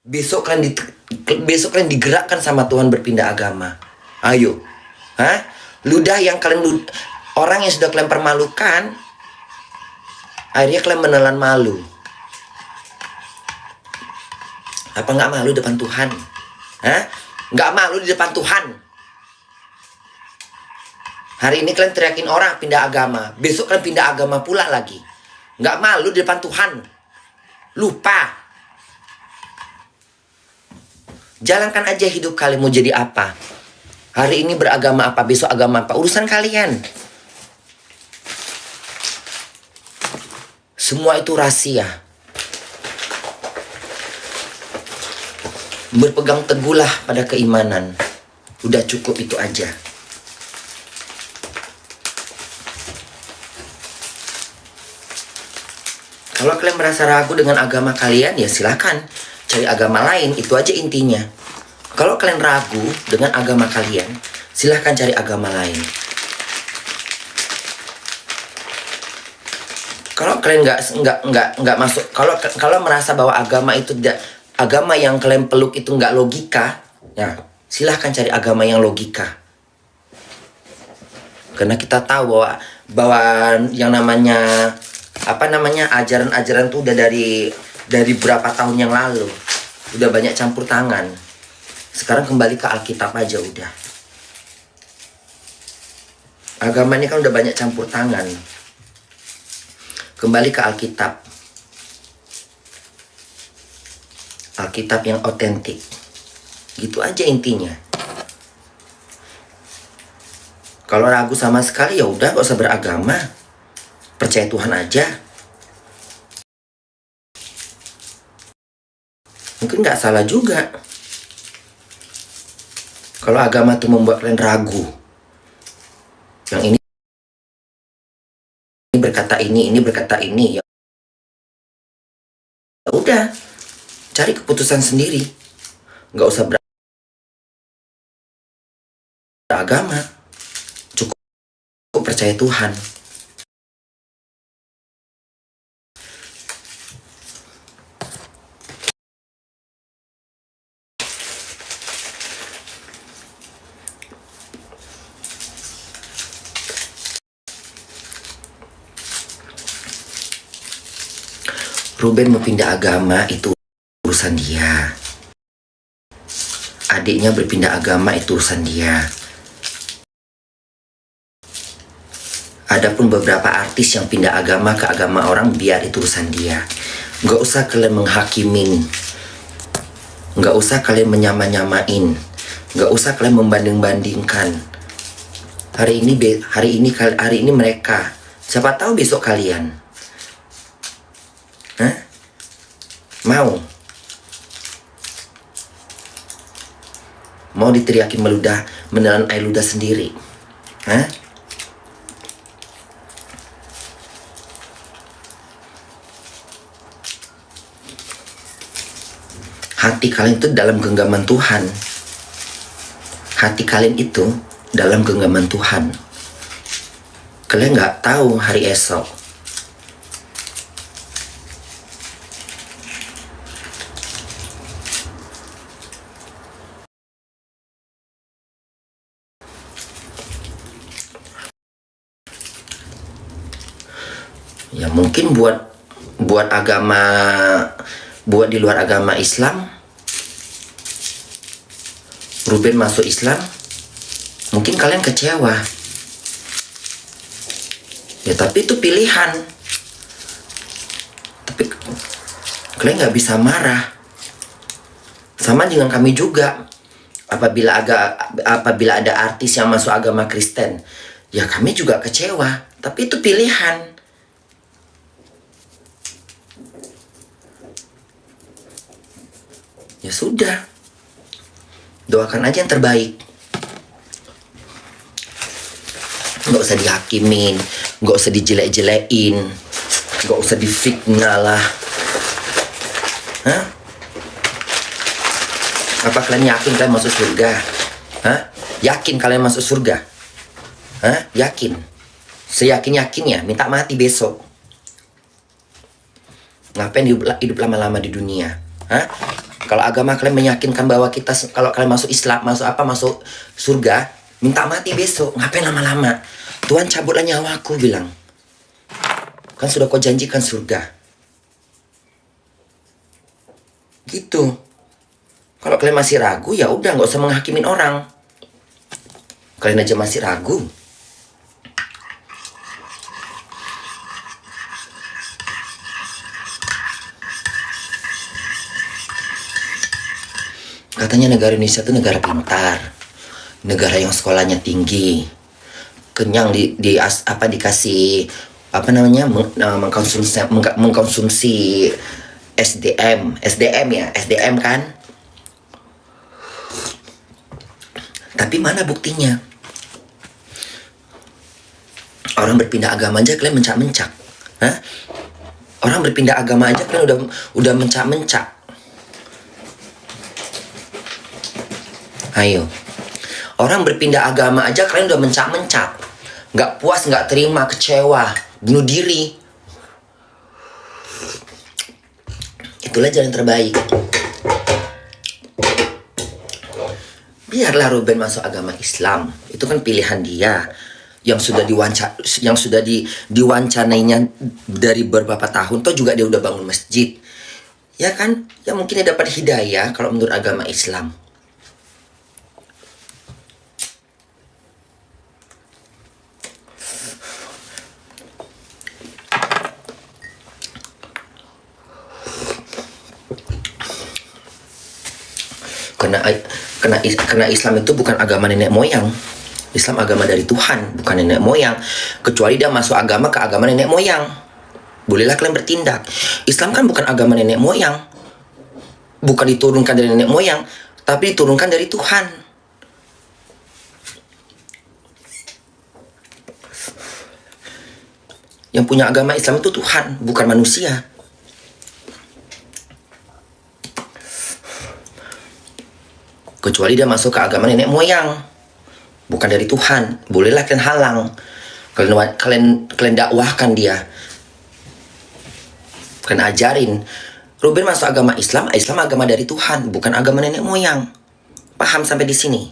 Besok kalian besok kalian digerakkan sama Tuhan berpindah agama. Ayo. Hah? Ludah yang kalian orang yang sudah kalian permalukan, akhirnya kalian menelan malu. Apa nggak malu depan Tuhan? Hah? Nggak malu di depan Tuhan? Hari ini kalian teriakin orang pindah agama, besok kalian pindah agama pula lagi. Nggak malu di depan Tuhan? Lupa. Jalankan aja hidup kalian mau jadi apa. Hari ini beragama apa, besok agama apa, urusan kalian. Semua itu rahasia. Berpegang teguhlah pada keimanan. Udah cukup itu aja. Kalau kalian merasa ragu dengan agama kalian, ya silakan cari agama lain. Itu aja intinya. Kalau kalian ragu dengan agama kalian, silahkan cari agama lain. Kalau kalian nggak masuk, kalau merasa bahwa agama itu tidak, agama yang kalian peluk itu nggak logika, ya silahkan cari agama yang logika. Karena kita tahu bahwa yang namanya ajaran-ajaran tuh udah dari berapa tahun yang lalu, udah banyak campur tangan. Sekarang kembali ke Alkitab aja udah. Agama ini kan udah banyak campur tangan. Kembali ke Alkitab. Alkitab yang otentik. Gitu aja intinya. Kalau ragu sama sekali ya udah gak usah beragama. Percaya Tuhan aja. Mungkin nggak salah juga. Kalau agama itu membuat kalian ragu. Yang ini berkata ini berkata ini. Ya udah, cari keputusan sendiri. Nggak usah beragama. Cukup percaya Tuhan. Ruben mau pindah agama itu urusan dia. Adiknya berpindah agama itu urusan dia. Adapun beberapa artis yang pindah agama ke agama orang, biar itu urusan dia. Nggak usah kalian menghakimin. Nggak usah kalian menyama-nyamain. Nggak usah kalian membanding-bandingkan. Hari ini mereka. Siapa tahu besok kalian. Hah? Mau diteriakin meludah, menelan air ludah sendiri. Hah? Hati kalian itu dalam genggaman Tuhan. Hati kalian itu dalam genggaman Tuhan. Kalian nggak tahu hari esok. Ya mungkin buat di luar agama Islam, Ruben masuk Islam, mungkin kalian kecewa. Ya tapi itu pilihan. Tapi kalian nggak bisa marah. Sama dengan kami juga. Apabila ada artis yang masuk agama Kristen, ya kami juga kecewa. Tapi itu pilihan. Ya sudah, doakan aja yang terbaik. Nggak usah dihakimin, nggak usah dijelek-jelekin, nggak usah difitnah lah. Hah? Apa kalian yakin kalian masuk surga? Hah? Yakin kalian masuk surga? Hah? Yakin? Seyakin-yakinnya minta mati besok. Ngapain hidup lama-lama di dunia? Hah? Kalau agama kalian meyakinkan bahwa kita kalau kalian masuk Islam, masuk surga, minta mati besok. Ngapain lama-lama? Tuhan cabutlah nyawaku, bilang. Kan sudah kau janjikan surga. Gitu. Kalau kalian masih ragu, ya udah, nggak usah menghakimin orang. Kalian aja masih ragu. Katanya negara Indonesia itu negara pintar, negara yang sekolahnya tinggi, kenyang dikasih mengkonsumsi SDM kan. Tapi mana buktinya? Orang berpindah agama aja kalian mencak-mencak. Hah? Orang berpindah agama aja kalian udah mencak-mencak. Ayo. Orang berpindah agama aja kalian udah mencak-mencak. Nggak puas, nggak terima, kecewa, bunuh diri. Itulah jalan terbaik. Biarlah Ruben masuk agama Islam. Itu kan pilihan dia. Yang sudah diwancanainya dari beberapa tahun. Toh juga dia udah bangun masjid. Ya kan? Ya mungkin dia dapat hidayah kalau menurut agama Islam. Karena Islam itu bukan agama nenek moyang. Islam agama dari Tuhan, bukan nenek moyang. Kecuali dia masuk agama ke agama nenek moyang, bolehlah kalian bertindak. Islam kan bukan agama nenek moyang. Bukan diturunkan dari nenek moyang, tapi diturunkan dari Tuhan. Yang punya agama Islam itu Tuhan, bukan manusia. Kecuali dia masuk ke agama nenek moyang, bukan dari Tuhan, bolehlah kalian halang. Kalian dakwahkan dia. Kalian ajarin. Ruben masuk agama Islam, Islam agama dari Tuhan, bukan agama nenek moyang. Paham sampai di sini?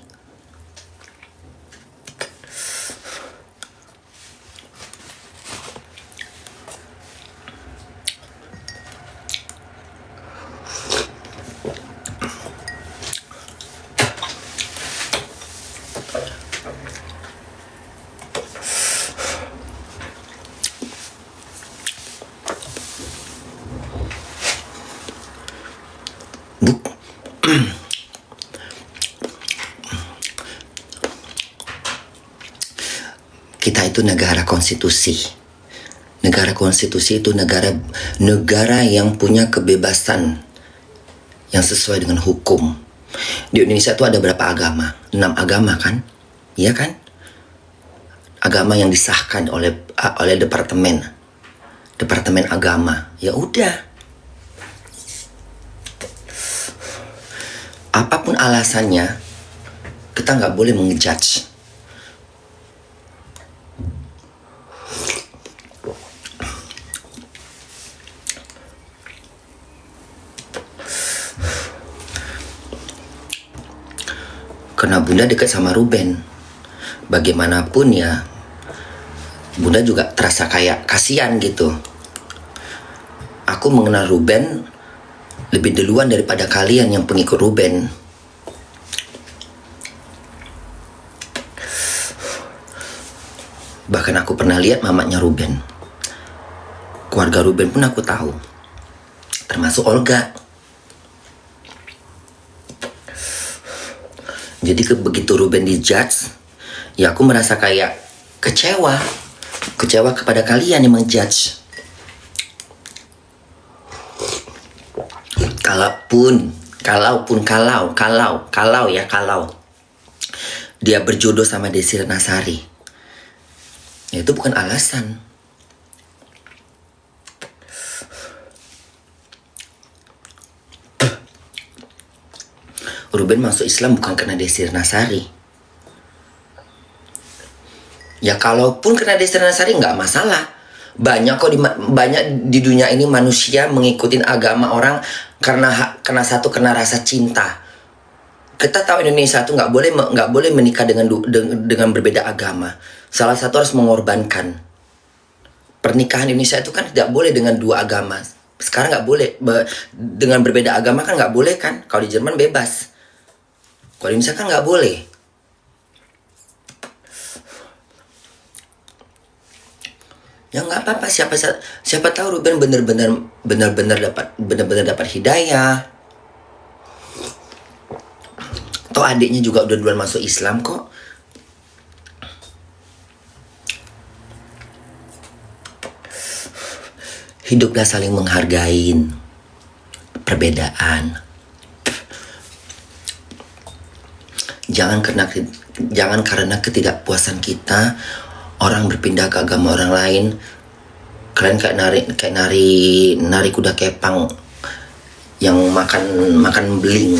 Kita itu negara konstitusi. Negara konstitusi itu negara yang punya kebebasan yang sesuai dengan hukum. Di Indonesia itu ada berapa agama? 6 agama kan? Iya kan? Agama yang disahkan oleh departemen agama. Ya udah. Apapun alasannya, kita nggak boleh mengejudge. Karena Bunda dekat sama Ruben, bagaimanapun ya, Bunda juga terasa kayak kasihan gitu. Aku mengenal Ruben lebih duluan daripada kalian yang pengikut Ruben. Bahkan aku pernah lihat mamanya Ruben. Keluarga Ruben pun aku tahu, termasuk Olga. Jadi begitu Ruben dijudge, ya aku merasa kayak kecewa kepada kalian yang menjudge. Kalau dia berjodoh sama Desi Renasari, ya itu bukan alasan. Ruben masuk Islam bukan karena Desi Renasari. Ya kalaupun karena Desi Renasari nggak masalah. Banyak di dunia ini manusia mengikuti agama orang Karena rasa cinta. Kita tahu Indonesia tuh nggak boleh menikah dengan berbeda agama. Salah satu harus mengorbankan. Pernikahan Indonesia itu kan tidak boleh dengan dua agama. Sekarang nggak boleh dengan berbeda agama kan nggak boleh kan? Kalau di Jerman bebas. Kalau di Indonesia kan nggak boleh. Ya nggak apa-apa, siapa tahu Ruben benar-benar dapat hidayah. Atau adiknya juga udah duluan masuk Islam kok. Hiduplah saling menghargain perbedaan. Jangan karena ketidakpuasan kita orang berpindah ke agama orang lain. Kalian kayak nari kuda kepang yang makan beling.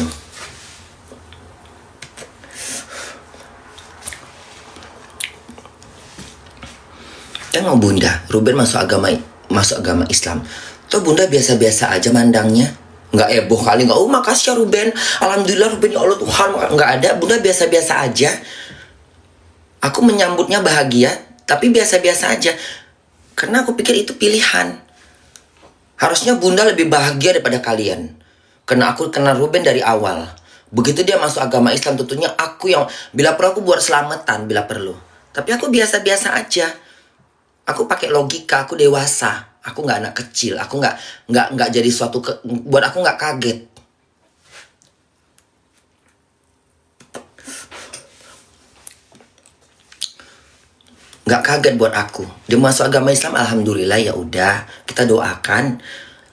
Tengok Bunda, Ruben masuk agama Islam. Tuh Bunda biasa-biasa aja mandangnya. Nggak heboh kali, nggak, oh makasih ya Ruben, alhamdulillah Ruben, ya Allah Tuhan, nggak ada. Bunda biasa-biasa aja. Aku menyambutnya bahagia, tapi biasa-biasa aja. Karena aku pikir itu pilihan. Harusnya Bunda lebih bahagia daripada kalian. Karena aku kenal Ruben dari awal. Begitu dia masuk agama Islam, tentunya aku yang, bila perlu aku buat selamatan, bila perlu. Tapi aku biasa-biasa aja. Aku pakai logika, aku dewasa. Aku nggak anak kecil. Aku nggak jadi buat aku nggak kaget. Nggak kaget buat aku. Dia masuk agama Islam, alhamdulillah, ya udah. Kita doakan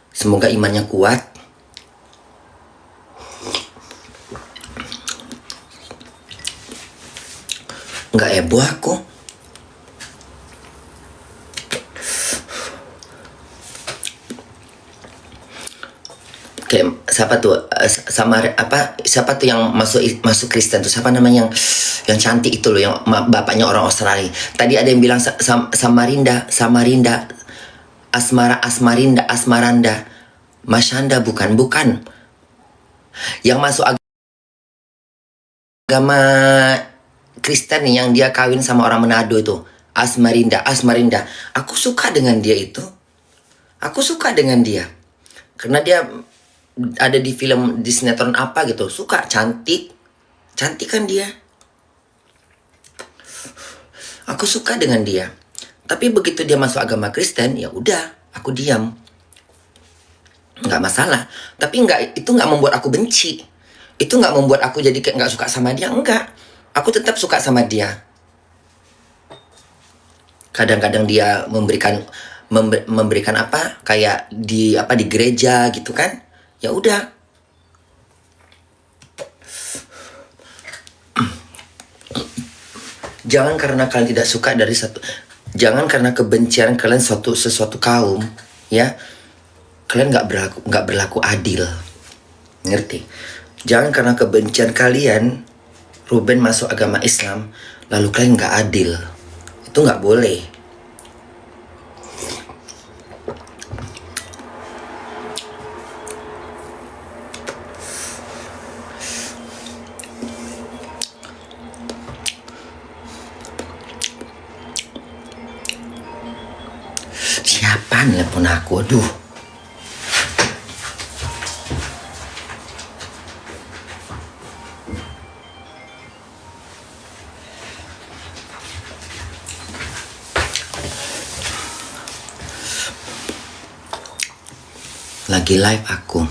semoga imannya kuat. Nggak heboh aku. Kayak siapa tuh siapa tuh yang masuk Kristen tuh, siapa namanya yang cantik itu loh, yang bapaknya orang Australia. Tadi ada yang bilang Samarinda, Asmaranda, Masyanda, bukan yang masuk agama Kristen nih, yang dia kawin sama orang Manado itu, Asmarinda. Aku suka dengan dia itu. Aku suka dengan dia karena dia ada di film, di sinetron apa gitu. Suka, cantik kan dia. Aku suka dengan dia. Tapi begitu dia masuk agama Kristen, ya udah, aku diam. Nggak masalah. Tapi itu nggak membuat aku benci. Itu nggak membuat aku jadi kayak nggak suka sama dia. Enggak. Aku tetap suka sama dia. Kadang-kadang dia memberikan apa, kayak di gereja gitu kan. Ya udah. Jangan karena kalian tidak suka jangan karena kebencian kalian sesuatu kaum, ya, kalian nggak berlaku adil. Ngerti? Jangan karena kebencian kalian Ruben masuk agama Islam lalu kalian nggak adil. Itu nggak boleh. Siapa nelpon aku? Aduh. Lagi live aku.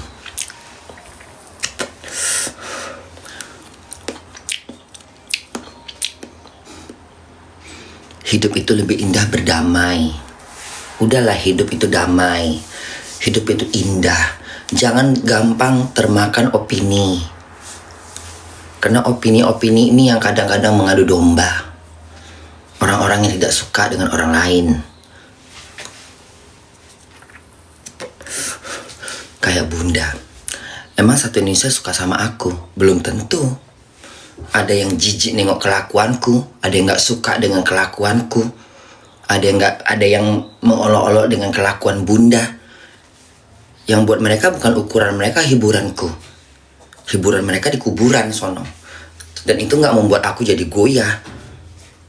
Hidup itu lebih indah berdamai. Udahlah, hidup itu damai. Hidup itu indah. Jangan gampang termakan opini. Karena opini-opini ini yang kadang-kadang mengadu domba. Orang-orang yang tidak suka dengan orang lain. Kayak Bunda. Emang satu Indonesia suka sama aku? Belum tentu. Ada yang jijik nengok kelakuanku. Ada yang gak suka dengan kelakuanku. Ada yang mengolok-olok dengan kelakuan Bunda. Yang buat mereka bukan ukuran mereka hiburanku. Hiburan mereka di kuburan sono. Dan itu gak membuat aku jadi goyah.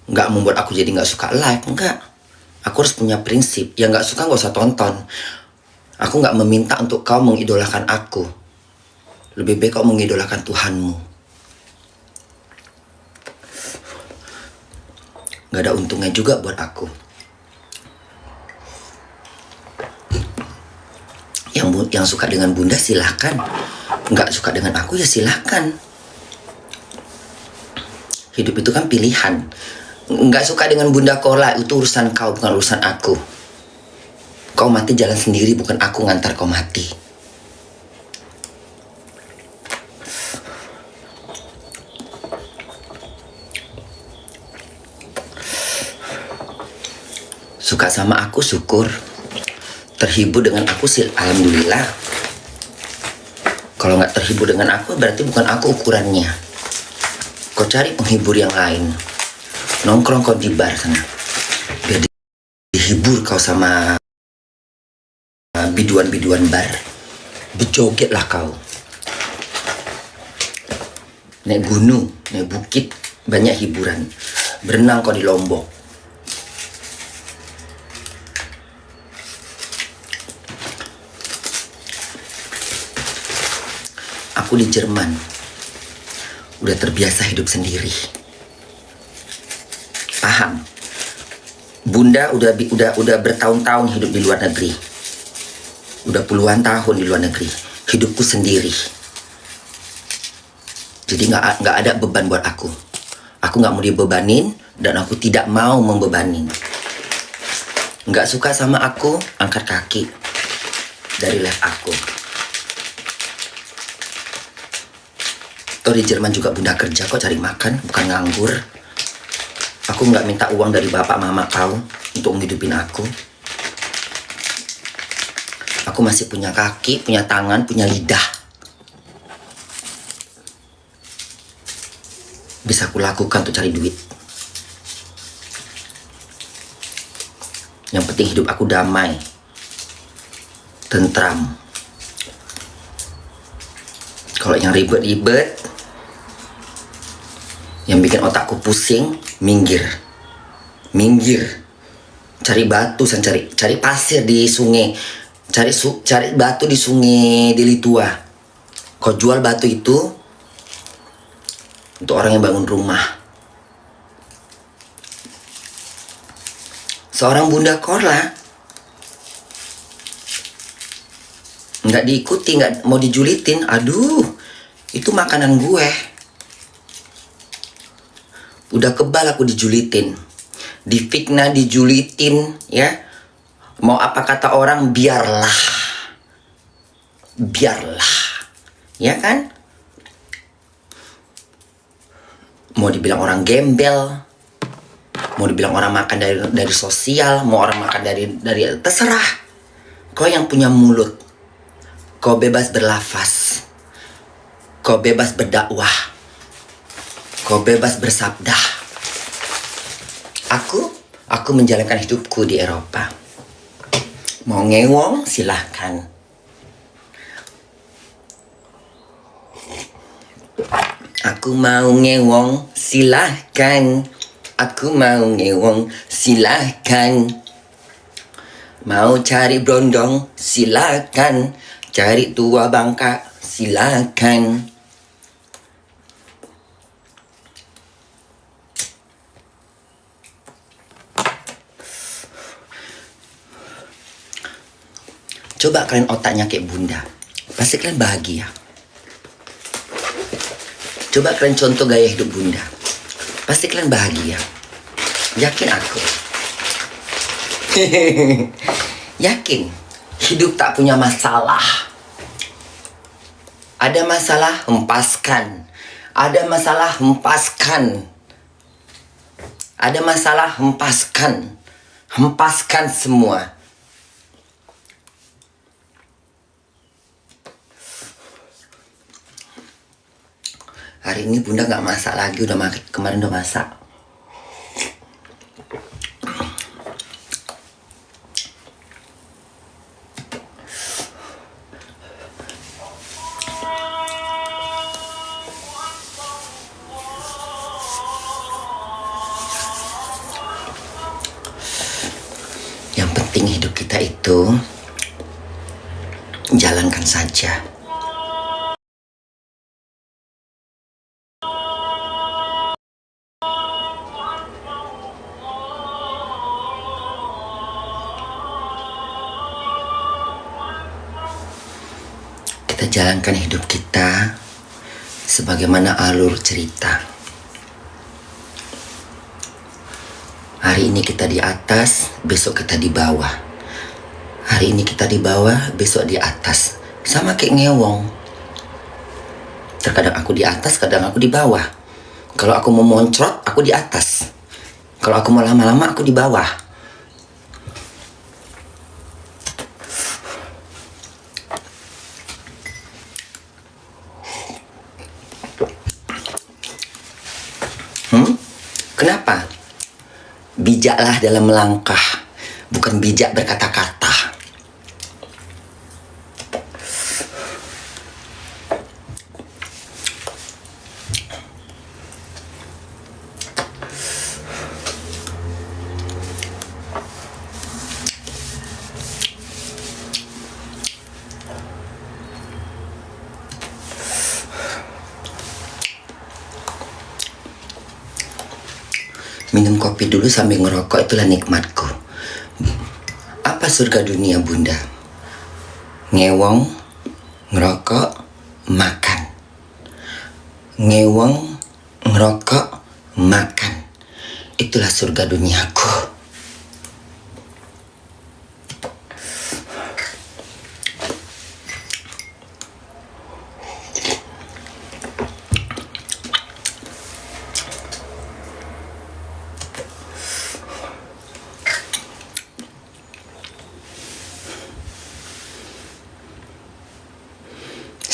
Gak membuat aku jadi gak suka live. Enggak. Aku harus punya prinsip. Yang gak suka gak usah tonton. Aku gak meminta untuk kau mengidolakan aku. Lebih baik kau mengidolakan Tuhanmu. Gak ada untungnya juga buat aku. Yang suka dengan Bunda silahkan. Nggak suka dengan aku ya silahkan. Hidup itu kan pilihan. Nggak suka dengan Bunda Korla itu urusan kau, bukan urusan aku. Kau mati jalan sendiri, bukan aku ngantar kau mati. Suka sama aku syukur. Terhibur dengan aku sih alhamdulillah. Kalau nggak terhibur dengan aku berarti bukan aku ukurannya. Kau cari penghibur yang lain. Nongkrong kau di bar sana. Biar dihibur kau sama biduan-biduan bar. Berjogetlah kau. Naik gunung, naik bukit, banyak hiburan. Berenang kau di Lombok. Aku di Jerman udah terbiasa hidup sendiri. Paham? Bunda udah bertahun-tahun hidup di luar negeri. Udah puluhan tahun di luar negeri. Hidupku sendiri. Jadi nggak ada beban buat aku. Aku nggak mau dibebanin dan aku tidak mau membebanin. Nggak suka sama aku, angkat kaki dari live aku. Di Jerman juga Bunda kerja kok, cari makan, bukan nganggur. Aku nggak minta uang dari bapak mama kau untuk menghidupin aku. Aku masih punya kaki, punya tangan, punya lidah. Bisa aku lakukan untuk cari duit. Yang penting hidup aku damai, tentram. Kalau yang ribet-ribet, yang bikin otakku pusing, minggir. Cari batu, cari pasir di sungai. Cari batu di sungai di Litua. Kau jual batu itu untuk orang yang bangun rumah. Seorang Bunda Korla nggak diikuti, nggak mau dijulitin. Aduh, itu makanan gue. Udah kebal aku dijulitin, difitnah, dijulitin, ya. Mau apa kata orang, biarlah, ya kan? Mau dibilang orang gembel, mau dibilang orang makan dari sosial, mau orang makan dari terserah. Kau yang punya mulut, kau bebas berlafaz, kau bebas berdakwah. Kau bebas bersabda. Aku menjalankan hidupku di Eropa. Mau ngewong silahkan. Aku mau ngewong silahkan. Aku mau ngewong silahkan. Mau cari brondong silahkan. Cari tua bangka silahkan. Coba kalian otaknya kayak Bunda, pasti kalian bahagia. Coba kalian contoh gaya hidup Bunda, pasti kalian bahagia. Yakin aku. Yakin. Hidup tak punya masalah. Ada masalah, hempaskan. Ada masalah, hempaskan. Ada masalah, hempaskan. Hempaskan semua. Hari ini Bunda gak masak lagi, kemarin udah masak. penting hidup kita itu jalankan saja. Kita jalankan hidup kita sebagaimana alur cerita. Hari ini kita di atas, besok kita di bawah. Hari ini kita di bawah, besok di atas. Sama kayak ngewong. Terkadang aku di atas, kadang aku di bawah. Kalau aku mau moncrot, aku di atas. Kalau aku mau lama-lama, aku di bawah. Kenapa? Bijaklah dalam melangkah, bukan bijak berkata-kata. Minum kopi dulu sambil ngerokok, itulah nikmatku. Apa surga dunia, Bunda? Ngewong, ngerokok, makan. Ngewong, ngerokok, makan. Itulah surga duniaku.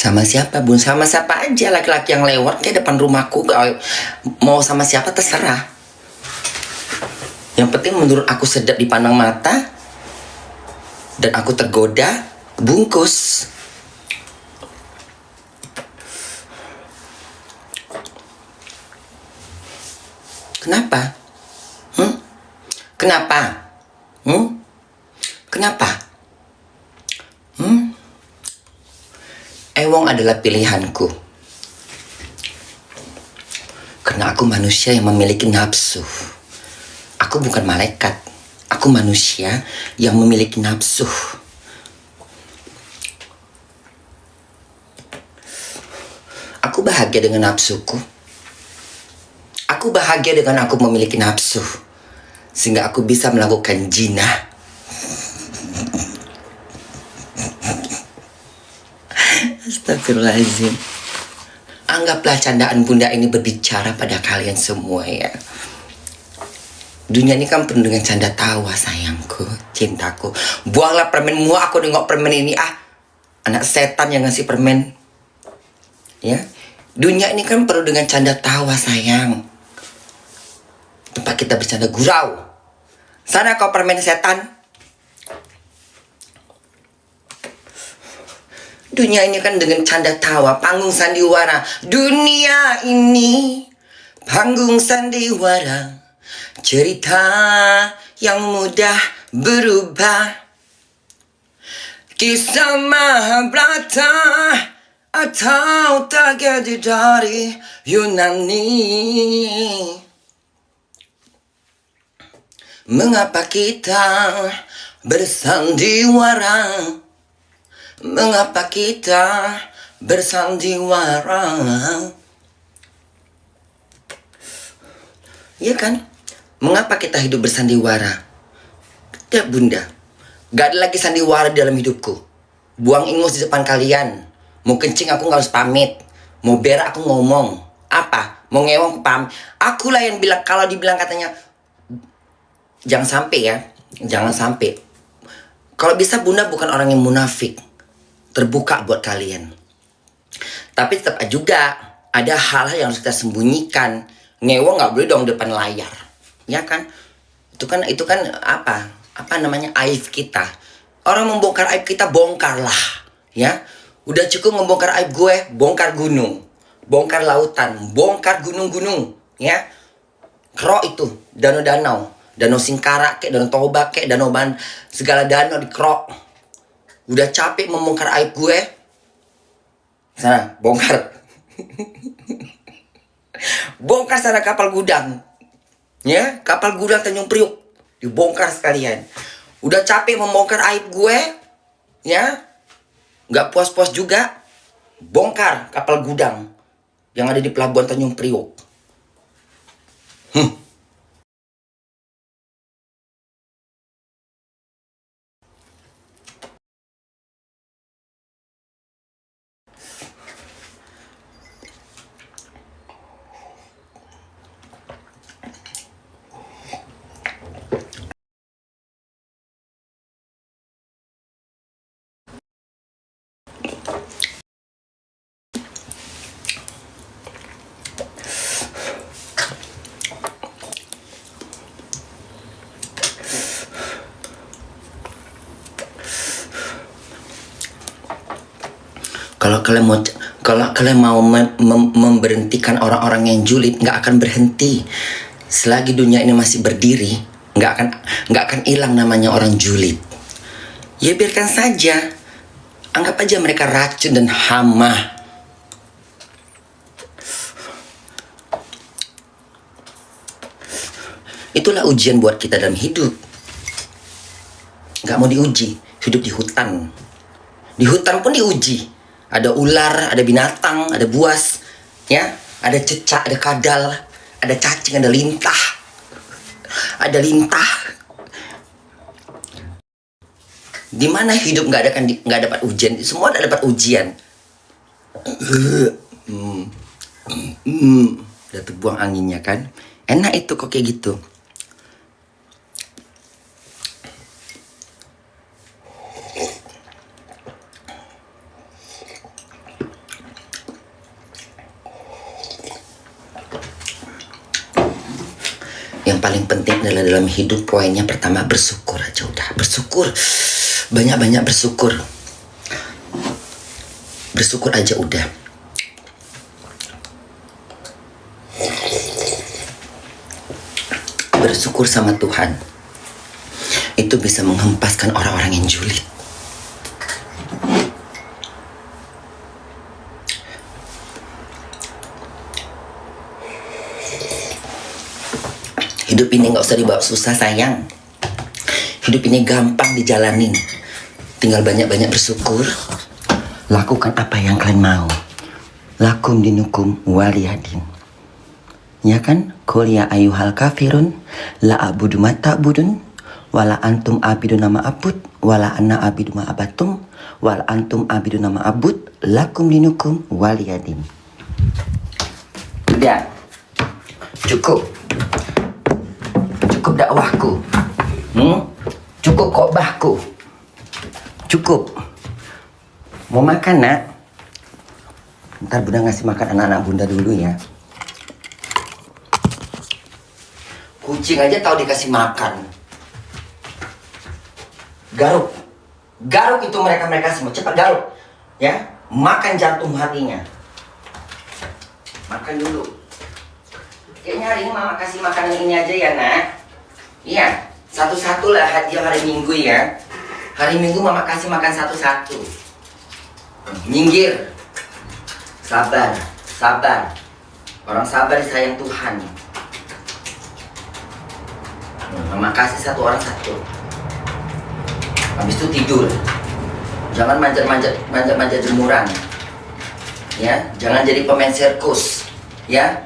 Sama siapa, Bun? Sama siapa aja laki-laki yang lewat kayak depan rumahku. Mau sama siapa terserah. Yang penting menurut aku sedap dipandang mata dan aku tergoda, bungkus. Kenapa? Kenapa? Kenapa? Ewong adalah pilihanku. Karena aku manusia yang memiliki nafsu. Aku bukan malaikat. Aku manusia yang memiliki nafsu. Aku bahagia dengan nafsuku. Aku bahagia dengan aku memiliki nafsu. Sehingga aku bisa melakukan zina. Astagfirullahaladzim. Anggaplah candaan Bunda ini berbicara pada kalian semua ya. Dunia ini kan penuh dengan canda tawa, sayangku, cintaku. Buanglah permenmu, aku nengok permen ini. Anak setan yang ngasih permen. Ya, dunia ini kan penuh dengan canda tawa, sayang. Tempat kita bercanda gurau. Sana kau permen setan. Dunia ini kan dengan canda tawa, panggung sandiwara. Dunia ini panggung sandiwara, cerita yang mudah berubah. Kisah Mahabharata atau tragedi dari Yunani. Mengapa kita bersandiwara? Mengapa kita bersandiwara? Iya kan? Mengapa kita hidup bersandiwara? Tidak, Bunda. Gak ada lagi sandiwara di dalam hidupku. Buang ingus di depan kalian. Mau kencing aku gak harus pamit. Mau berak aku ngomong. Apa? Mau ngewong aku pamit. Akulah yang bilang, kalau dibilang katanya, jangan sampai ya. Jangan sampai. Kalau bisa Bunda bukan orang yang munafik. Terbuka buat kalian. Tapi tetap juga ada hal-hal yang harus kita sembunyikan. Ngewong nggak boleh dong depan layar, ya kan? Itu kan apa namanya, aib kita. Orang membongkar aib kita, bongkarlah, ya. Udah cukup membongkar aib gue, bongkar gunung, bongkar lautan, bongkar gunung-gunung, ya. Kerok itu, danau-danau. Danau Singkarak kek, Danau Toba kek, Danau Ban, segala danau dikerok. Udah capek membongkar aib gue. Sana, bongkar. Bongkar sana kapal gudang. Ya, kapal gudang Tanjung Priuk. Dibongkar sekalian. Udah capek membongkar aib gue. Ya. Nggak puas-puas juga. Bongkar kapal gudang yang ada di pelabuhan Tanjung Priuk. Kalau kalian mau memberhentikan orang-orang yang julid, nggak akan berhenti. Selagi dunia ini masih berdiri, nggak akan hilang namanya orang julid. Ya biarkan saja. Anggap aja mereka racun dan hama. Itulah ujian buat kita dalam hidup. Nggak mau diuji, hidup di hutan. Di hutan pun diuji. Ada ular, ada binatang, ada buas, ya, ada cecak, ada kadal, ada cacing, ada lintah, ada lintah. Di mana hidup nggak dapat ujian, semua dapat ujian. Udah terbuang anginnya kan, enak itu kok kayak gitu. Yang paling penting adalah dalam hidup, poinnya pertama bersyukur aja udah. Bersyukur. Banyak-banyak bersyukur. Bersyukur aja udah. Bersyukur sama Tuhan. Itu bisa menghempaskan orang-orang yang julid. Hidup ini gak usah dibawa susah sayang. Hidup ini gampang dijalanin. Tinggal banyak-banyak bersyukur. Lakukan apa yang kalian mau. Lakum dinukum waliyadin. Ya kan? Qul ya ayyuhal kafirun la a'budu ma ta'budun wala antum abidu nama abud wala anna abidu ma abatum wala antum abidu nama abud lakum dinukum waliyadin. Udah. Cukup dakwahku. Cukup khotbahku. Cukup. Mau makan nak? Ntar bunda ngasih makan anak-anak bunda dulu ya. Kucing aja tahu dikasih makan. Garuk. Garuk itu mereka semua. Cepat garuk. Ya. Makan jantung hatinya. Makan dulu. Kayaknya hari ini mama kasih makanan ini aja ya nak. Iya, satu-satu lah hadiah hari Minggu ya. Hari Minggu mama kasih makan satu-satu. Minggir. Sabar, sabar. Orang sabar disayang Tuhan. Mama kasih satu orang satu. Habis itu tidur. Jangan manjat jemuran. Ya, jangan jadi pemain sirkus. Ya.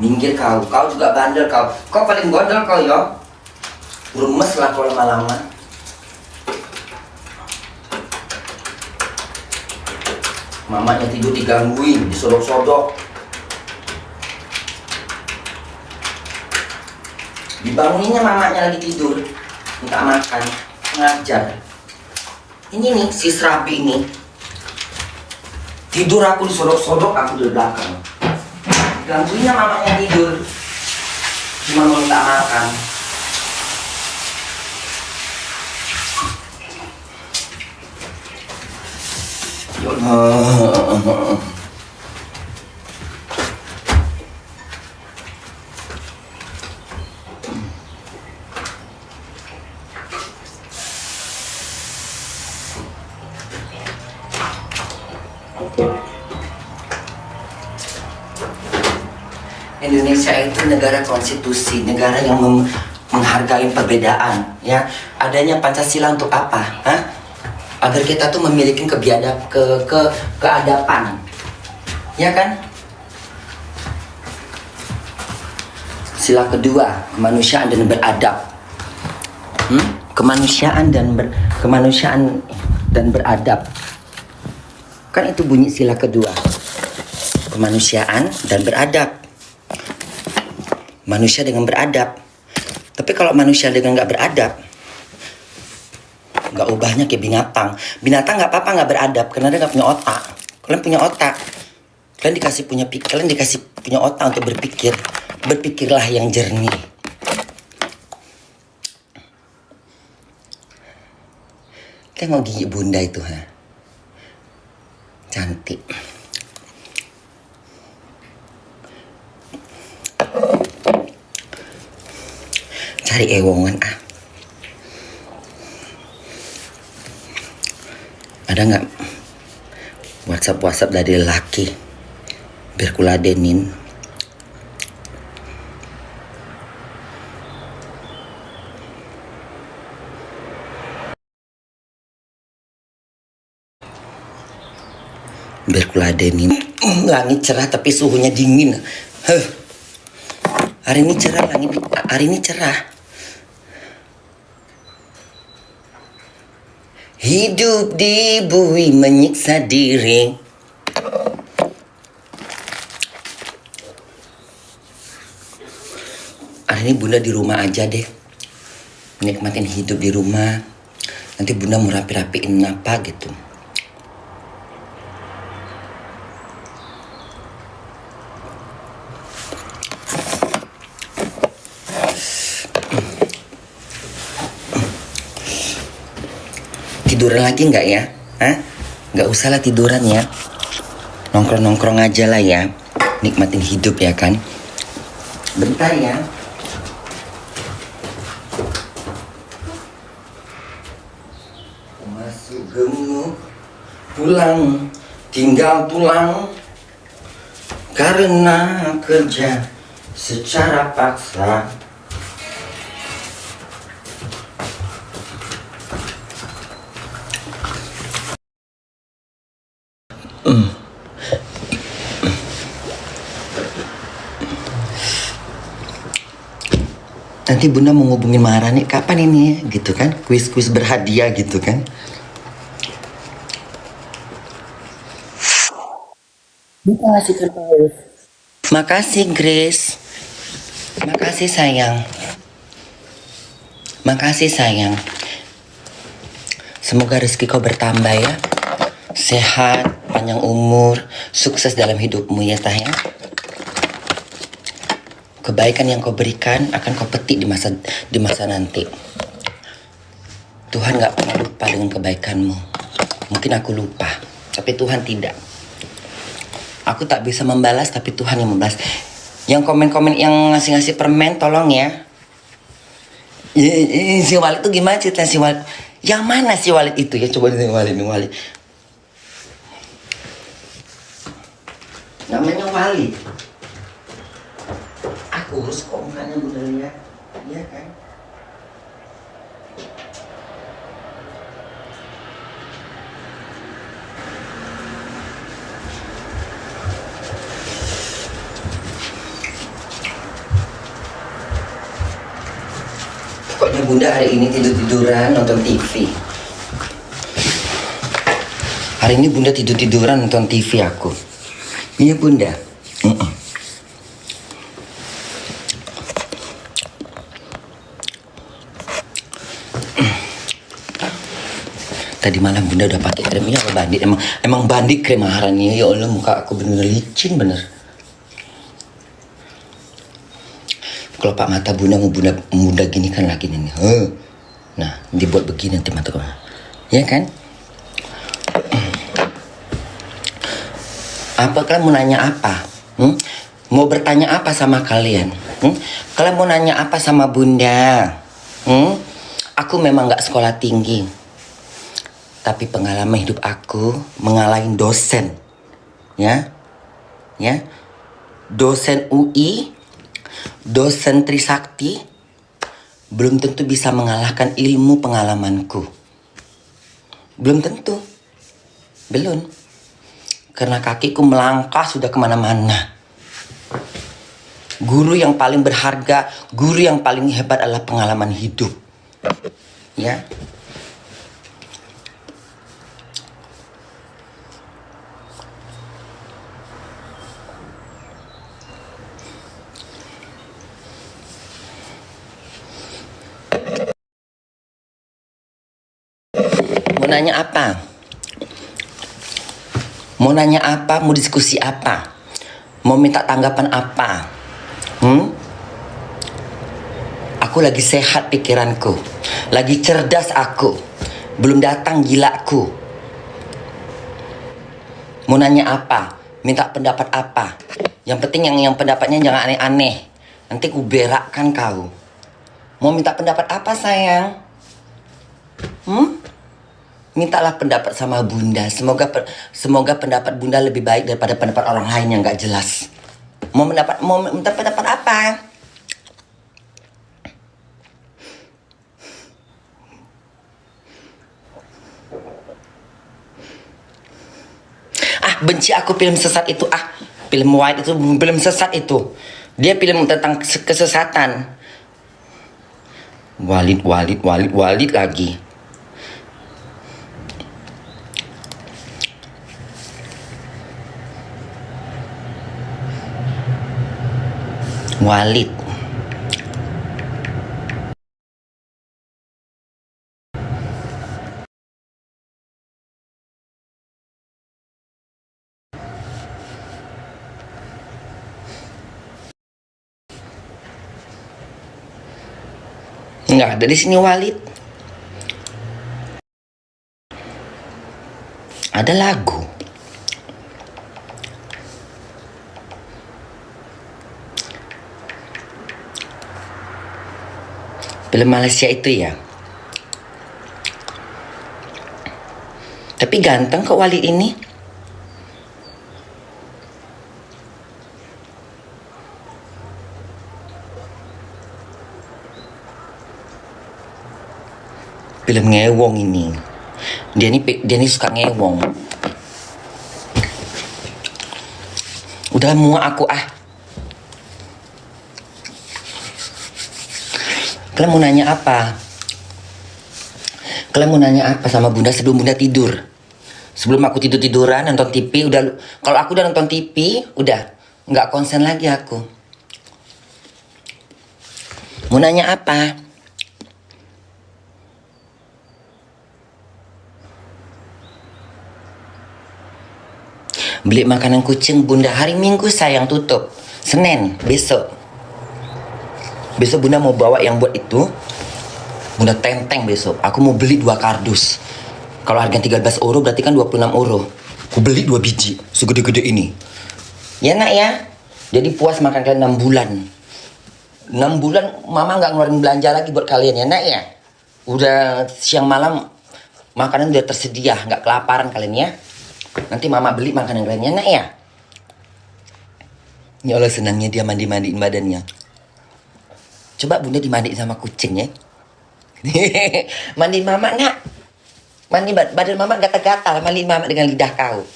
Minggir kau juga bandel kau. Kau paling bandel kau ya. Rumes lah kau lama-lama. Mamanya tidur digangguin, disodok-sodok. Dibanguninnya mamanya lagi tidur, minta makan, ngajar. Ini nih si Serabi ini. Tidur aku disodok-sodok, aku di belakang. Gangguinnya mamanya tidur, cuma mau minta makan. Ya Allah. Indonesia itu negara konstitusi, negara yang menghargai perbedaan, ya. Adanya Pancasila untuk apa? Hah? Agar kita tuh memiliki keadapan, ya kan? Sila kedua, kemanusiaan dan beradab. Kemanusiaan dan beradab. Kan itu bunyi sila kedua. Kemanusiaan dan beradab. Manusia dengan beradab. Tapi kalau manusia dengan nggak beradab, nggak ubahnya kayak binatang. Binatang nggak apa-apa nggak beradab karena dia nggak punya otak. Kalian punya otak. Kalian dikasih punya otak untuk berpikir. Berpikirlah yang jernih. Tengok gigi bunda itu, ha? Cantik. Cari ewongan, ah. Ada nggak WhatsApp dari laki biar kuladenin? Biar kuladenin. Langit cerah tapi suhunya dingin. Hari ini cerah langit. Hari ini cerah. Hidup di bumi menyiksa diri. Hari ini bunda di rumah aja deh. Nikmatin hidup di rumah. Nanti bunda mau rapi-rapiin apa gitu. Tiduran lagi nggak ya? Hah? Nggak usah lah tiduran ya. Nongkrong-nongkrong aja lah ya. Nikmatin hidup ya kan. Bentar ya. Masuk gemuk, pulang, tinggal tulang. Karena kerja secara paksa. Nanti bunda mau ngubungin Maharani kapan ini gitu kan, kuis-kuis berhadiah gitu kan. Buka ngasih ke Paulus. Makasih Grace. Makasih sayang. Makasih sayang. Semoga rezeki kau bertambah ya. Sehat, panjang umur, sukses dalam hidupmu ya Tah ya. Kebaikan yang kau berikan akan kau petik di masa nanti. Tuhan gak pernah lupa dengan kebaikanmu. Mungkin aku lupa, tapi Tuhan tidak. Aku tak bisa membalas, tapi Tuhan yang membalas. Yang komen-komen yang ngasih-ngasih permen, tolong ya. Si Walid itu gimana cerita si Walid? Yang mana si Walid itu ya? Coba nih Walid. Namanya Walid. Kurus kok mukanya bunda lihat, iya kan? Pokoknya bunda hari ini tidur-tiduran nonton TV. Hari ini bunda tidur-tiduran nonton TV aku. Iya bunda. Tadi malam bunda udah pakai kremnya apa bandit? Emang bandit krem Maharani. Ya Allah, muka aku bener licin bener. Kalau pak mata bunda mau bunda gini kan lagi nih. Nah, dibuat begini nanti mata kamu. Ya kan? Apa kalian mau nanya apa? Mau bertanya apa sama kalian? Kalian mau nanya apa sama bunda? Aku memang gak sekolah tinggi. Tapi pengalaman hidup aku mengalahin dosen. Ya, ya. Dosen UI, dosen Trisakti belum tentu bisa mengalahkan ilmu pengalamanku. Belum tentu. Belum. Karena kakiku melangkah sudah kemana-mana. Guru yang paling berharga, guru yang paling hebat adalah pengalaman hidup. Ya. Mau nanya apa? Mau nanya apa? Mau diskusi apa? Mau minta tanggapan apa? Aku lagi sehat pikiranku, lagi cerdas aku, belum datang gilaku. Mau nanya apa? Minta pendapat apa? Yang penting yang pendapatnya jangan aneh-aneh. Nanti ku berakkan kau. Mau minta pendapat apa sayang? Mintalah pendapat sama bunda. Semoga pendapat bunda lebih baik daripada pendapat orang lain yang gak jelas. Mau minta pendapat apa? Benci aku film sesat itu. Film White itu film sesat itu. Dia film tentang kesesatan. Walid lagi. Walid. Nggak ada di sini Walid. Ada lagu. Film Malaysia itu ya. Tapi ganteng kok Walid ini. Film ngewong ini. Dia ini suka ngewong. Udah muak aku Kalian mau nanya apa? Kalian mau nanya apa sama bunda sebelum bunda tidur? Sebelum aku tiduran nonton TV udah. Kalau aku udah nonton TV udah nggak konsen lagi aku. Mau nanya apa? Beli makanan kucing bunda hari Minggu sayang tutup. Senin besok. Besok bunda mau bawa yang buat itu. Bunda tenteng besok. Aku mau beli 2 kardus. Kalau harga 13 euro berarti kan 26 euro. Aku beli 2 biji. Segede-gede ini. Ya nak ya. Jadi puas makan kalian 6 bulan. 6 bulan mama gak ngeluarin belanja lagi buat kalian ya nak ya. Udah siang malam makanan udah tersedia. Gak kelaparan kalian ya. Nanti mama beli makanan kalian ya nak ya. Ya Allah senangnya dia mandi-mandiin badannya. Coba bunda dimandiin sama kucing ya. Mandiin mama nak. Mandi badan mama gatal-gatal. Mandiin mama dengan lidah kau.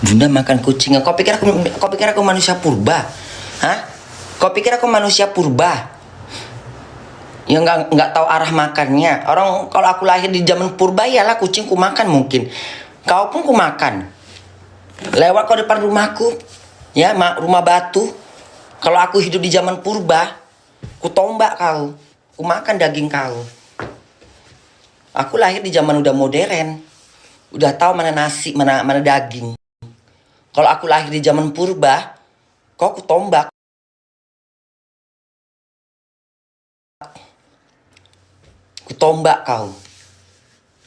Bunda makan kucing. Kau pikir aku manusia purba? Hah? Kau pikir aku manusia purba? Yang nggak tahu arah makannya. Orang kalau aku lahir di zaman purba iyalah kucing ku makan mungkin. Kau pun ku makan. Lewat kau depan rumahku, ya rumah batu. Kalau aku hidup di zaman purba, ku tombak kau, ku makan daging kau. Aku lahir di zaman udah modern, udah tahu mana nasi, mana daging. Kalau aku lahir di zaman purba, kau ku tombak. Ku tombak kau.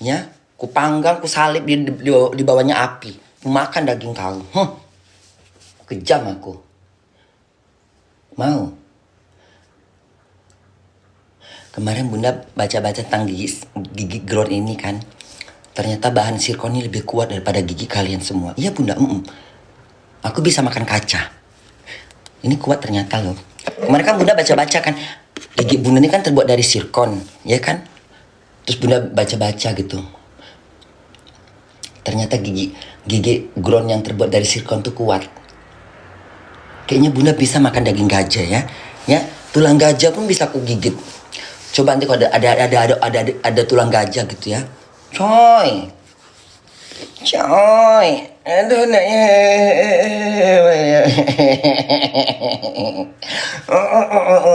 Ya? Ku panggang, ku salib di bawahnya api. Ku makan daging kau. Kejam aku. Mau? Kemarin Bunda baca-baca tentang gigi ground ini kan. Ternyata bahan sirkon ini lebih kuat daripada gigi kalian semua. Iya Bunda, aku bisa makan kaca. Ini kuat ternyata loh. Kemarin kan Bunda baca-baca kan. Gigi Bunda ini kan terbuat dari sirkon, ya kan? Terus Bunda baca-baca gitu. Ternyata gigi ground yang terbuat dari sirkon tuh kuat. Kayaknya Bunda bisa makan daging gajah ya. Ya, tulang gajah pun bisa aku gigit. Coba nanti kalau ada tulang gajah gitu ya. Coy. Aduh nak ya.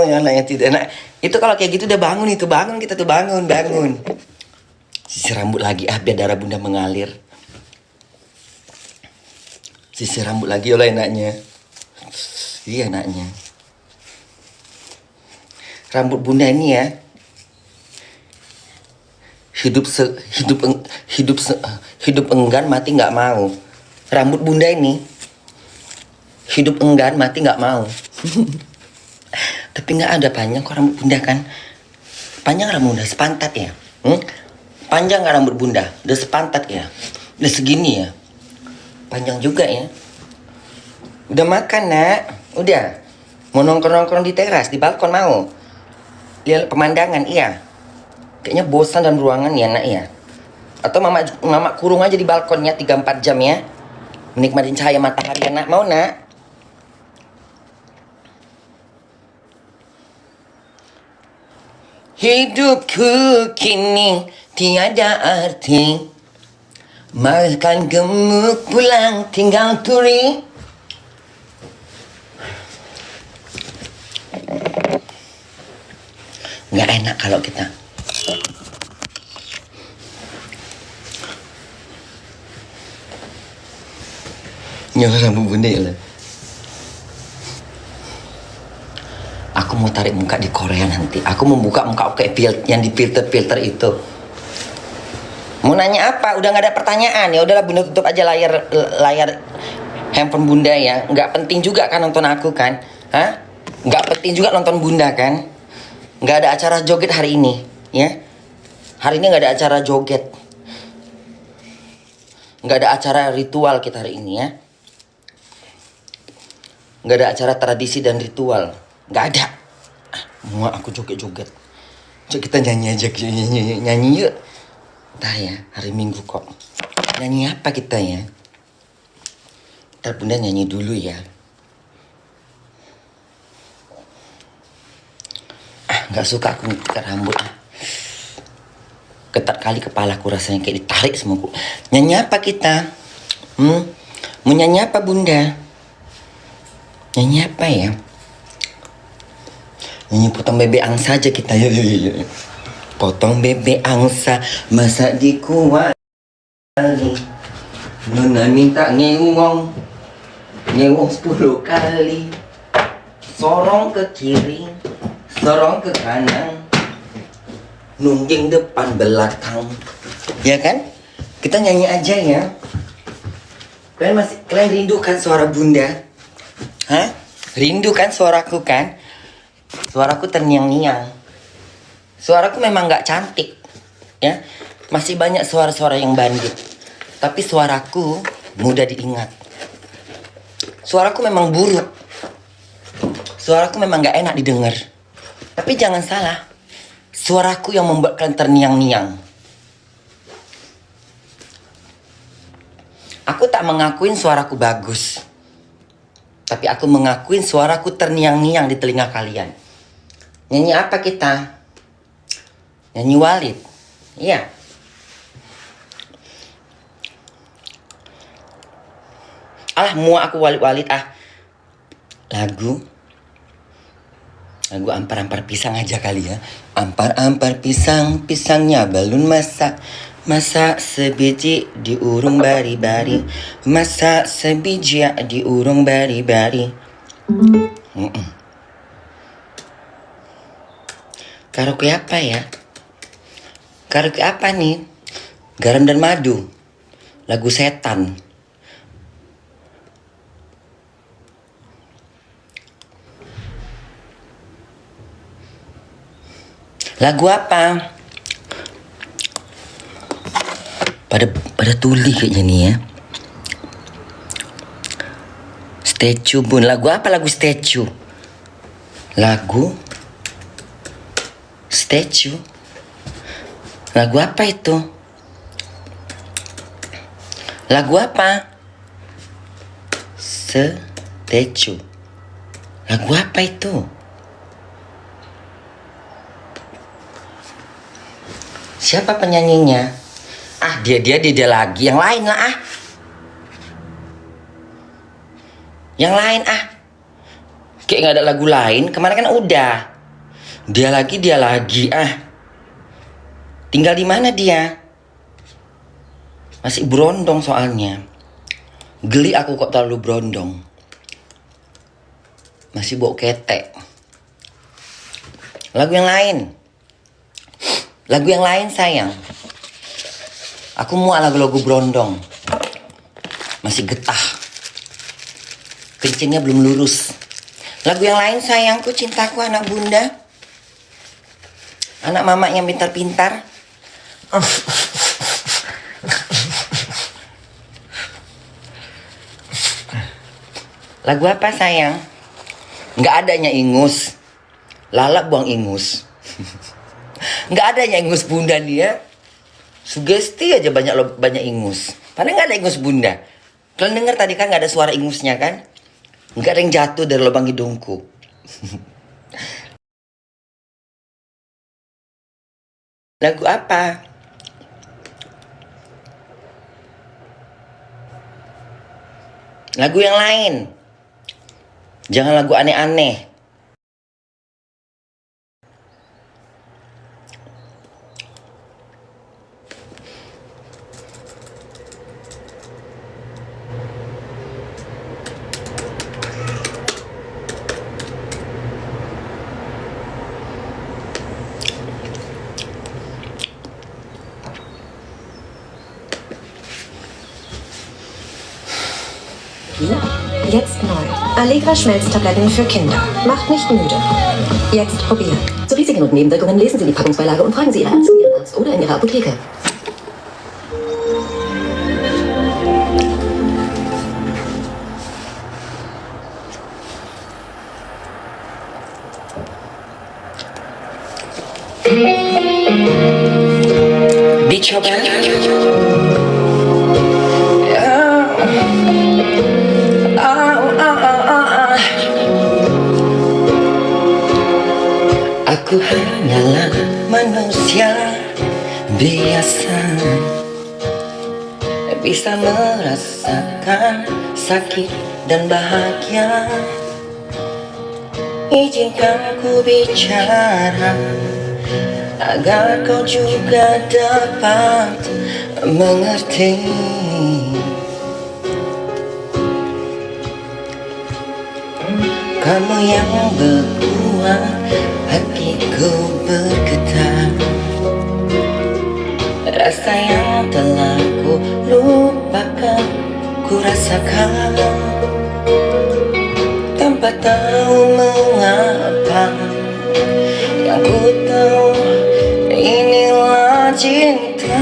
Ya nak ya tidak nak. Itu kalau kayak gitu udah bangun itu, kita tuh bangun. Sisir rambut lagi biar darah Bunda mengalir. Sisir rambut lagi oleh enaknya. Iya enaknya. Rambut Bunda ini ya. Hidup enggan mati nggak mau. Rambut Bunda ini hidup enggan mati nggak mau. Tapi nggak ada panjang kok rambut Bunda kan. Panjang rambut Bunda sepantat ya. Panjang nggak rambut Bunda? Udah sepantat ya. Udah segini ya. Panjang juga ya. Udah makan nak. Udah. Mau nongkrong-nongkrong di teras, di balkon mau. Lihat pemandangan iya. Kayaknya bosan dalam ruangan ya nak ya. Atau mama kurung aja di balkonnya 3-4 jam ya. Menikmati cahaya matahari ya nak. Mau nak? Hidupku kini tiada arti. Makan gemuk pulang tinggal turi. Nggak enak kalau kita nyala rambut Bunda ya lah. Aku mau tarik muka di Korea nanti. Aku mau buka muka kayak yang di filter itu. Mau nanya apa? Udah nggak ada pertanyaan ya. Udahlah Bunda tutup aja layar handphone Bunda ya. Nggak penting juga kan nonton aku kan? Hah? Nggak penting juga nonton Bunda kan? Nggak ada acara joget hari ini ya. Hari ini nggak ada acara joget. Nggak ada acara ritual kita hari ini ya. Nggak ada acara tradisi dan ritual. Nggak ada. Mau aku joget-joget. Coba kita nyanyi aja. Nyanyi yuk. Entah ya, hari Minggu kok. Nyanyi apa kita ya? Ntar Bunda nyanyi dulu ya. Nggak suka aku ngikat rambut. Ketat kali kepalaku rasanya kayak ditarik semua. Nyanyi apa kita? Mau nyanyi apa Bunda? Nyanyi apa ya? Nyanyi potong bebek angsa aja kita. Yuk. Potong bebek angsa masa dikuali. Nona minta ngewong 10 kali. Sorong ke kiri, sorong ke kanan, nungging depan belakang. Ya kan? Kita nyanyi aja ya. Kalian rindukan suara Bunda? Hah? Rindukan suaraku kan? Suaraku terngiang-ngiang. Suaraku memang gak cantik ya. Masih banyak suara-suara yang bandit. Tapi suaraku mudah diingat. Suaraku memang buruk. Suaraku memang gak enak didengar. Tapi jangan salah. Suaraku yang membuat kalian terngiang-ngiang. Aku tak mengakuin suaraku bagus. Tapi aku mengakuin suaraku terngiang-ngiang di telinga kalian. Nyanyi apa kita? Nyanyi Walid. Iya. Muak aku Walid Lagu ampar-ampar pisang aja kali ya. Ampar-ampar pisang, pisangnya belum masak. Masak sebiji diurung bari-bari. Masak sebiji diurung bari-bari. Karaoke apa ya? Karaoke apa nih? Garam dan Madu, lagu setan. Lagu apa? Pada tuli kayaknya nih ya. Statue Bun, lagu apa lagu Statue? Lagu Statue? Lagu apa itu? Lagu apa? Statue. Lagu apa itu? Siapa penyanyinya? Ah, dia lagi. Yang lain lah ah. Yang lain ah. Kayak gak ada lagu lain. Kemarin kan udah. Dia lagi ah. Tinggal di mana dia? Masih berondong soalnya. Geli aku kok terlalu berondong. Masih bau ketek. Lagu yang lain. Lagu yang lain sayang. Aku mau lagu-lagu berondong. Masih getah. Kencingnya belum lurus. Lagu yang lain sayangku, cintaku, anak bunda. Anak mama yang pintar-pintar. Lagu apa sayang? Nggak adanya ingus. Lala buang ingus. Nggak adanya ingus bunda dia. Sugesti aja banyak ingus. Padahal nggak ada ingus bunda. Kalian dengar tadi kan nggak ada suara ingusnya kan? Nggak ada yang jatuh dari lubang hidungku. Lagu apa? Lagu yang lain. Jangan lagu aneh-aneh. Jetzt neu. Allegra Schmelztabletten für Kinder. Macht nicht müde. Jetzt probieren. Zu Risiken und Nebenwirkungen lesen Sie die Packungsbeilage und fragen Sie Ihre Ärztin, Ihren Arzt oder in Ihrer Apotheke. Dicoba. Aku hanyalah manusia biasa, bisa merasakan sakit dan bahagia. Izinkan ku bicara agar kau juga dapat mengerti. Kamu yang berbuat hatiku bergetar, rasa yang telah ku lupakan ku rasakan, tanpa tahu mengapa. Yang ku tahu inilah cinta.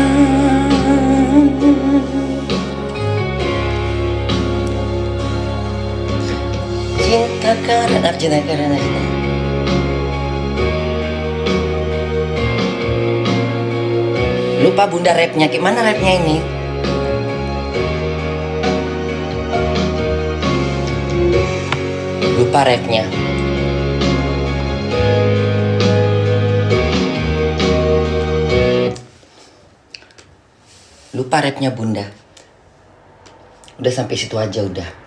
Cinta karena cinta. Lupa bunda rapnya, gimana rapnya ini? Lupa rapnya. Lupa rapnya bunda. Udah sampai situ aja udah.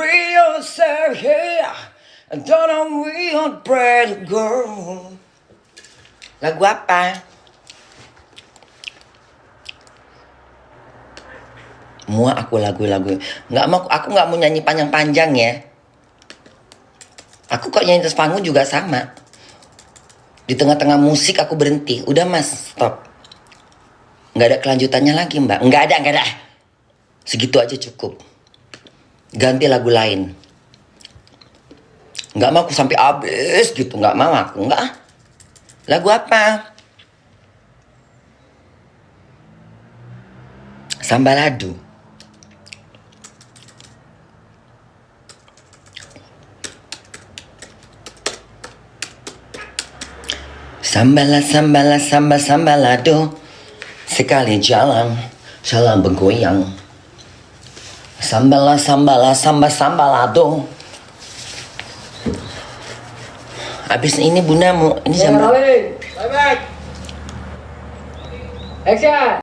real say here. I don't know real pray to go. Lagu apa? Muak aku lagu-lagu. Aku nggak mau nyanyi panjang-panjang ya. Aku kok nyanyi atas panggung juga sama. Di tengah-tengah musik aku berhenti. Udah mas, stop. Nggak ada kelanjutannya lagi mbak. Nggak ada. Segitu aja cukup. Ganti lagu lain. Nggak mau aku sampai habis gitu. Nggak mau aku. Nggak. Lagu apa? Sambaladu. Sambalado. Sekali jalan, salam bergoyang. Sambalado. Habis ini bundamu, ini sambal. Bye-bye. Action.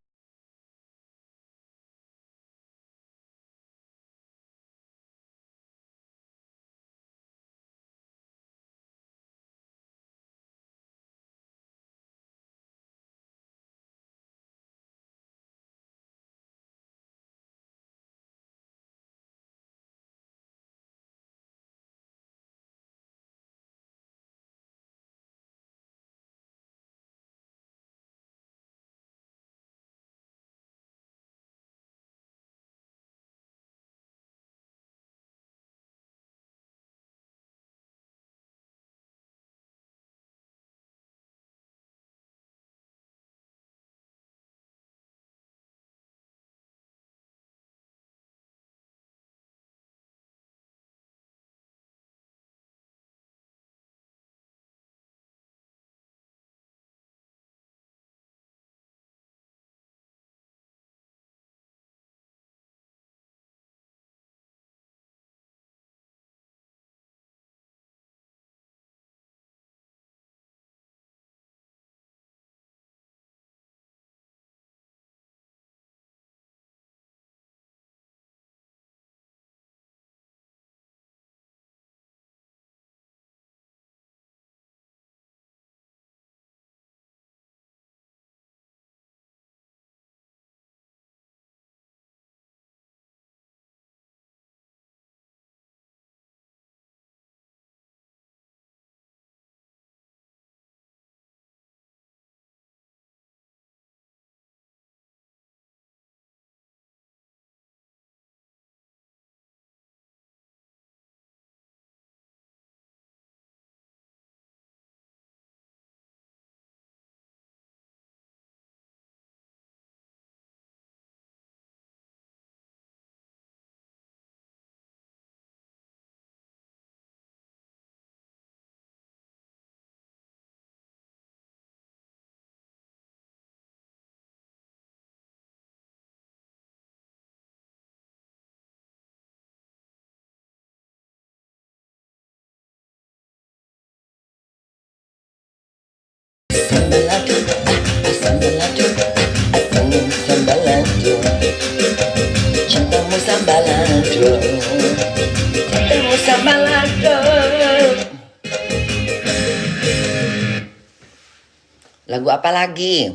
Lagu apa lagi?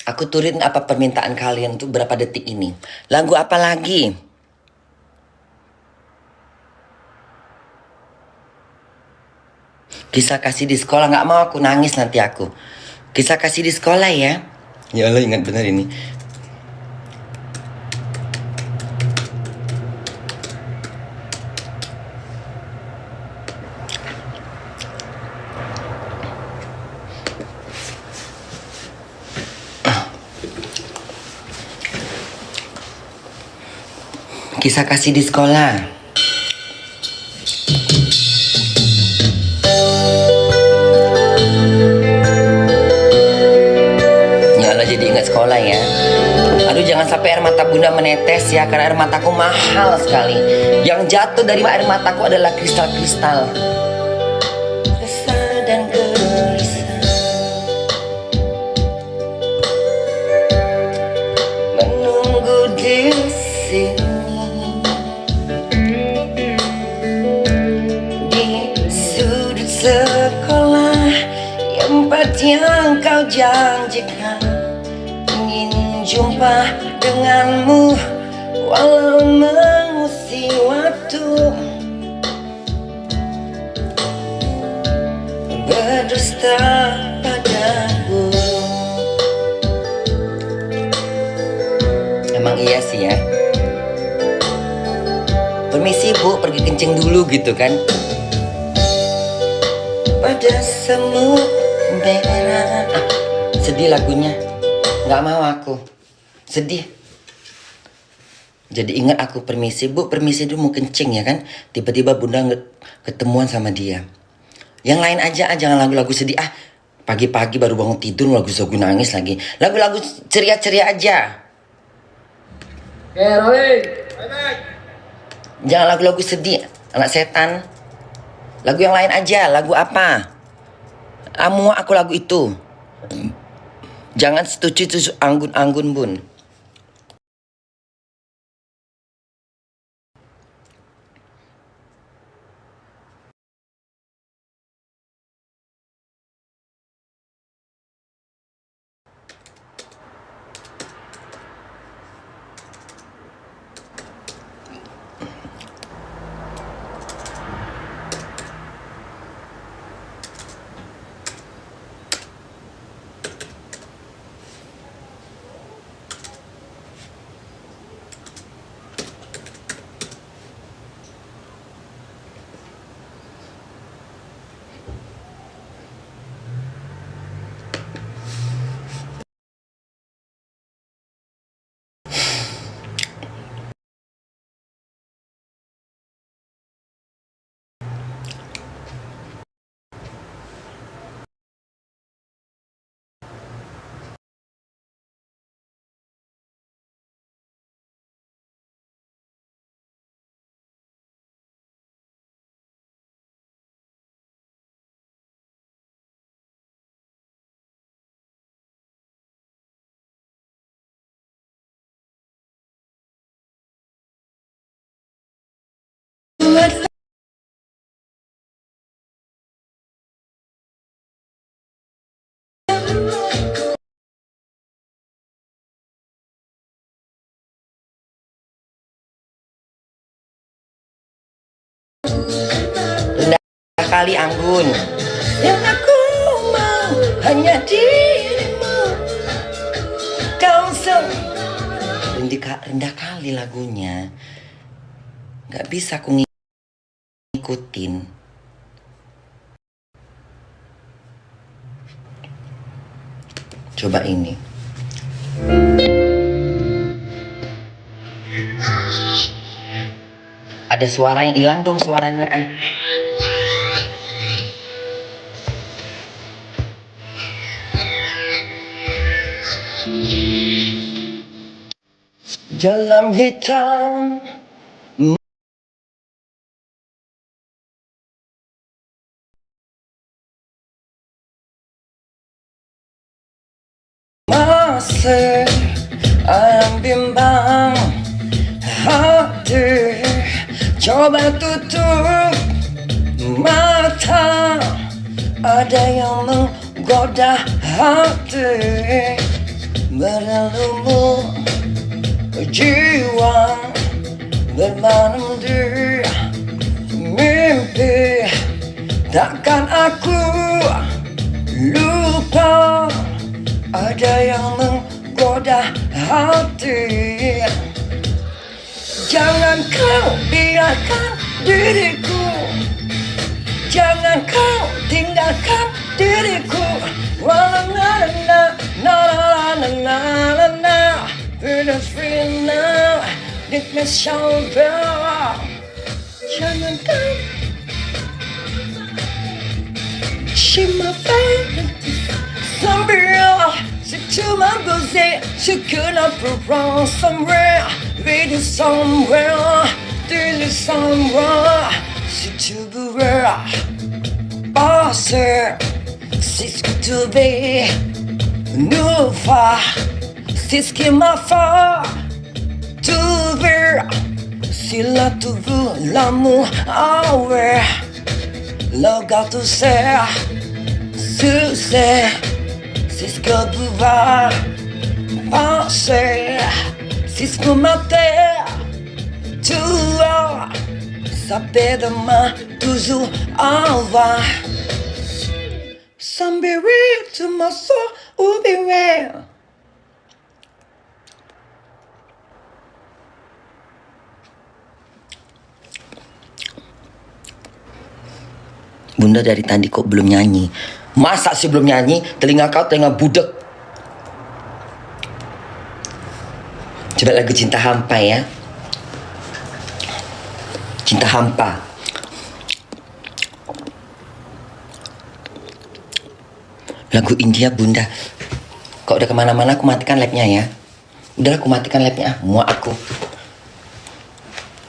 Aku turutin apa permintaan kalian tuh berapa detik ini. Lagu apa lagi? Kisah kasih di sekolah. Nggak mau aku nangis nanti aku. Kisah kasih di sekolah ya. Ya Allah, ingat benar ini. Kisah kasih di sekolah. Nyala jadi ingat sekolah ya. Aduh, jangan sampai air mata bunda menetes ya, karena air mataku mahal sekali. Yang jatuh dari air mataku adalah kristal-kristal. Resah dan gelisah menunggu di sini. janjikan ingin jumpa denganmu walau mengusik waktu, berdusta padaku. Emang iya sih ya. Permisi bu, pergi kencing dulu gitu kan. Pada semut merah. Sedih lagunya. Gak mau aku. Sedih. Jadi ingat aku, permisi bu, permisi dulu mau kencing ya kan. Tiba-tiba bunda ketemuan sama dia. Yang lain aja, jangan lagu-lagu sedih. Pagi-pagi baru bangun tidur lagu-lagu nangis lagi. Lagu-lagu ceria-ceria aja. Jangan lagu-lagu sedih, anak setan. Lagu yang lain aja, lagu apa? Muak aku lagu itu. Jangan setuju anggun-anggun bun. Rendah kali anggun. Yang aku mau hanya dirimu. Kau rendah kali lagunya. Gak bisa aku ngikutin. Coba ini. Ada suara yang hilang dong, suaranya. Dalam hitam masih bimbang hati, coba tutup mata, ada yang menggoda hati, berlalu jiwa bermalam di mimpi, takkan aku lupa, ada yang menggoda hati. Jangan kau biarkan diriku, jangan kau tinggalkan diriku. Walau na na na na na na na, we're free now, let me show you. Jangan kau see my face, somewhere, c'est tout ma beauté, ce que la prend somewhere, ready somewhere, do somewhere, si tu veux passer, c'est ce que tu veux nous faire, c'est ce qui m'a fait, tu veux, si là tu veux l'amour, ah ouais, le gâteau c'est, succès. Cisco bubar Pensez Cisco mater Tua Sampai demain Toujours au revoir Sambil tu masuk ubiwe. Bunda dari tadi kok belum nyanyi? Masa sih belum nyanyi? Telinga kau telinga budek. Coba lagu Cinta Hampa ya. Cinta Hampa. Lagu India Bunda. Kok udah kemana-mana aku matikan lapnya ya. Udah aku matikan lapnya. Muak aku.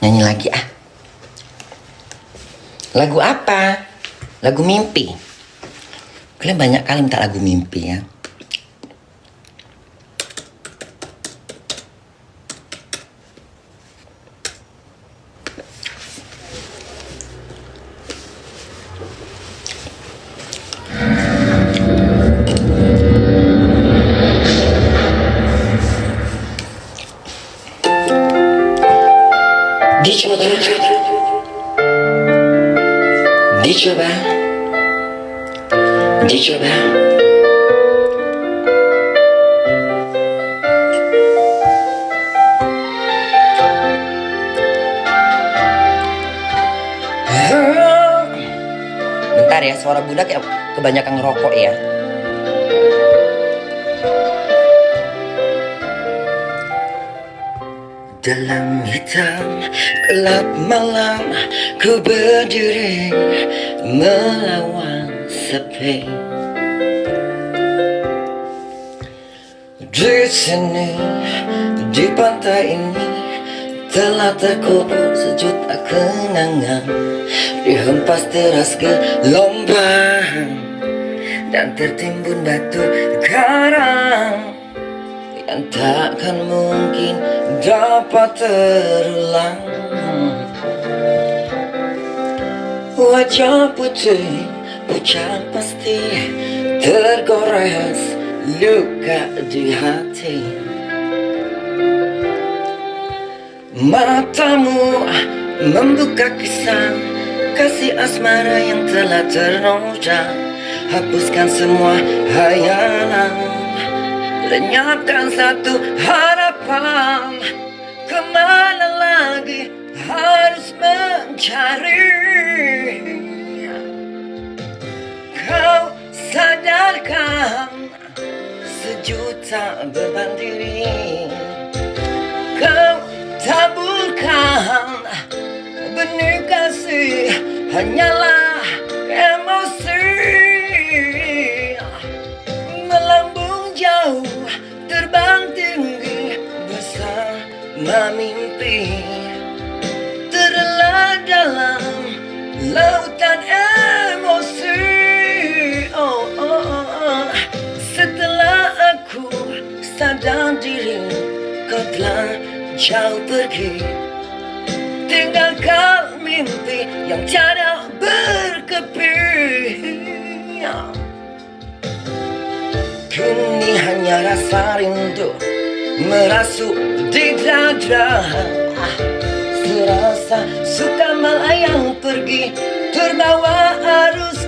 Nyanyi lagi ah. Lagu apa? Lagu mimpi. Kalian banyak kali minta lagu mimpi ya. Dicoba bentar ya, suara Bunda kayak kebanyakan ngerokok ya. Dalam hitam gelap malam ku berdiri melawan sepi. Di sini di pantai ini telah terkubur sejuta kenangan, dihempas deras gelombang dan tertimbun batu karang yang takkan mungkin dapat terulang. Wajah putih pucat pasti tergores luka di hati. Matamu membuka kisah kasih asmara yang telah ternoda. Hapuskan semua hayalan, lenyapkan satu harapan. Kemana lagi harus mencari? Kau sadarkan sejuta beban diri. Kau taburkan benih kasih hanyalah emosi. Melambung jauh, terbang tinggi bersama mimpi. Terlelah dalam lautan emosi. Setelah aku sadar diri, kau telah jauh pergi, tinggalkan mimpi yang tiada berkepi. Kini hanya rasa rindu merasuk di dada. Serasa suka melayang pergi terbawa arus